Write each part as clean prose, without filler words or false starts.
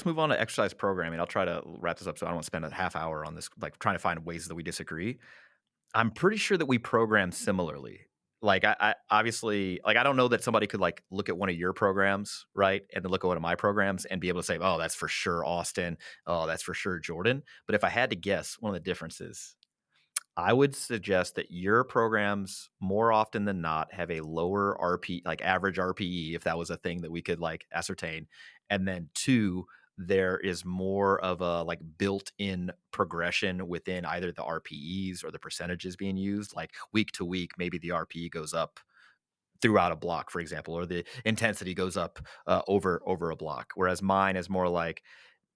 Let's move on to exercise programming. I'll try to wrap this up so I don't want to spend a half hour on this, like trying to find ways that we disagree. I'm pretty sure that we program similarly. Like I obviously like I don't know that somebody could like look at one of your programs, right? And then look at one of my programs and be able to say, oh, that's for sure Austin. Oh, that's for sure Jordan. But if I had to guess, one of the differences, I would suggest that your programs more often than not have a lower RP, like average RPE, if that was a thing that we could like ascertain. And then two, there is more of a like built-in progression within either the RPEs or the percentages being used. Like week to week, maybe the RPE goes up throughout a block, for example, or the intensity goes up over a block. Whereas mine is more like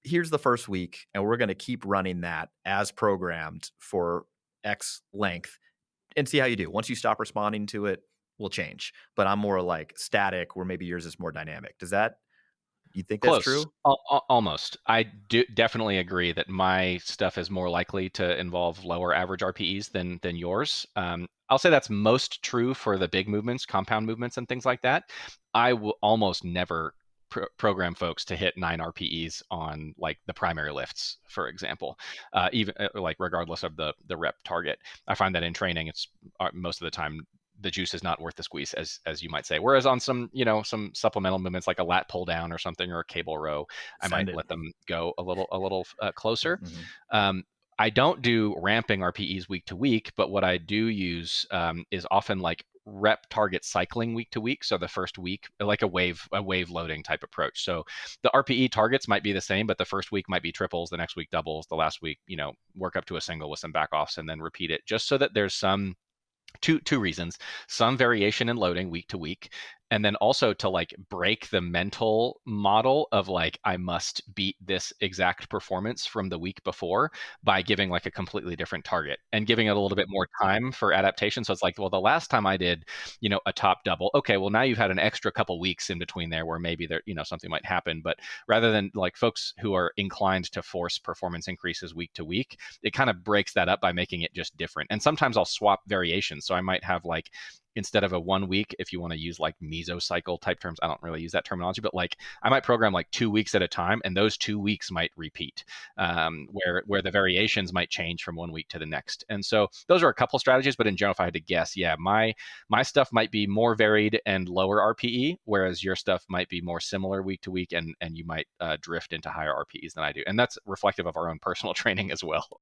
here's the first week, and we're going to keep running that as programmed for X length and see how you do. Once you stop responding to it, we'll change. But I'm more like static, where maybe yours is more dynamic. You think that's Close, true? almost. I do definitely agree that my stuff is more likely to involve lower average RPEs than yours. I'll say that's most true for the big movements, compound movements, and things like that. I will almost never program folks to hit 9 RPEs on like the primary lifts, for example, even like regardless of the rep target. I find that in training, it's most of the time the juice is not worth the squeeze, as you might say. Whereas on some, some supplemental movements like a lat pull down or something, or a cable row, I Send might it. let them go a little closer. Mhm. Um, I don't do ramping RPEs week to week, but what I do use is often like rep target cycling week to week. So the first week, like a wave loading type approach. So the RPE targets might be the same, but the first week might be triples, the next week doubles, the last week, work up to a single with some back offs and then repeat it, just so that there's some two reasons: some variation in loading week to week, and then also to like break the mental model of like I must beat this exact performance from the week before by giving like a completely different target and giving it a little bit more time for adaptation. So it's like, well, the last time I did, a top double, okay, well, now you've had an extra couple weeks in between there where maybe there, something might happen. But rather than like folks who are inclined to force performance increases week to week, it kind of breaks that up by making it just different. And sometimes I'll swap variations. So I might have like, instead of a 1 week, if you want to use like mesocycle type terms, I don't really use that terminology, but like I might program like 2 weeks at a time, and those 2 weeks might repeat, where the variations might change from 1 week to the next. And so those are a couple strategies, but in general, if I had to guess, yeah, my stuff might be more varied and lower RPE, whereas your stuff might be more similar week to week, and you might drift into higher RPEs than I do, and that's reflective of our own personal training as well.